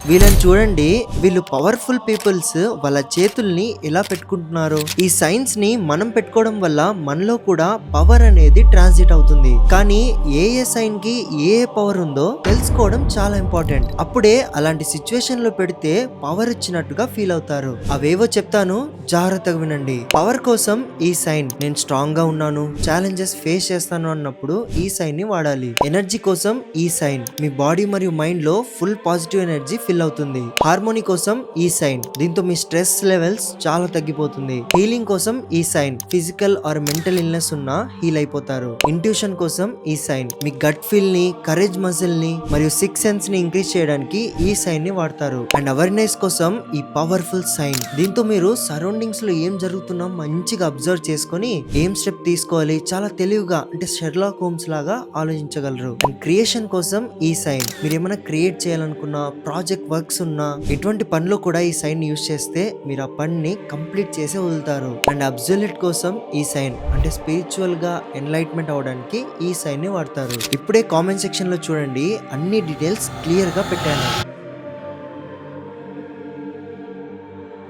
వీళ్ళని చూడండి, వీళ్ళు పవర్ఫుల్ పీపుల్స్ వాళ్ళ చేతుల్ని ఎలా పెట్టుకుంటున్నారు. ఈ సైన్స్ ని మనం పెట్టుకోవడం వల్ల మనలో కూడా పవర్ అనేది ట్రాన్సిట్ అవుతుంది. కానీ ఏ ఏ సైన్ కి ఏ ఏ పవర్ ఉందో తెలుసుకోవడం చాలా ఇంపార్టెంట్. అప్పుడే అలాంటి సిచ్యువేషన్ లో పెడితే పవర్ ఇచ్చినట్టుగా ఫీల్ అవుతారు. అవేవో చెప్తాను, జాగ్రత్తగా వినండి. పవర్ కోసం ఈ సైన్, నేను స్ట్రాంగ్ గా ఉన్నాను, ఛాలెంజెస్ ఫేస్ చేస్తాను అన్నప్పుడు ఈ సైన్ ని వాడాలి. ఎనర్జీ కోసం ఈ సైన్, మీ బాడీ మరియు మైండ్ లో ఫుల్ పాజిటివ్ ఎనర్జీ ఫిల్ అవుతుంది. హార్మోనీ కోసం ఈ సైన్, దీంతో మీ స్ట్రెస్ లెవెల్స్ చాలా తగ్గిపోతుంది. హీలింగ్ కోసం ఈ sign, physical or mental illness ఉన్నా హీల్ అయిపోతారు. ఇంట్యూషన్ కోసం ఈ సైన్, మీ గట్ ఫీల్ ని, కరేజ్ మజిల్ ని మరియు సిక్స్ సెన్స్ ని ఇంక్రీజ్ చేయడానికి ఈ సైన్ ని వాడతారు. అండ్ అవేర్నెస్ కోసం ఈ పవర్ఫుల్ సైన్, దీంతో మీరు సరౌండింగ్స్ లో ఏం జరుగుతున్నా మంచిగా అబ్జర్వ్ చేసుకొని ఏం స్టెప్ తీసుకోవాలి చాలా తెలివిగా, అంటే షెర్లాక్ హోమ్స్ లాగా ఆలోచించగలరు. అండ్ క్రియేషన్ కోసం ఈ సైన్, మీరు ఏమైనా క్రియేట్ చేయాలనుకున్నా, ప్రాజెక్ట్ వర్క్స్ ఉన్నా, ఎటువంటి పనిలో కూడా ఈ సైన్ యూజ్ చేస్తే మీరు ఆ పనిని కంప్లీట్ చేసే వదులుతారు. అండ్ అబ్జల్యూట్ కోసం ఈ సైన్, అంటే స్పిరిచువల్ గా ఎన్లైట్మెంట్ అవడానికి ఈ సైన్ ని వాడతారు. ఇప్పుడే కామెంట్ సెక్షన్ లో చూడండి, అన్ని డీటెయిల్స్ క్లియర్ గా పెట్టాను.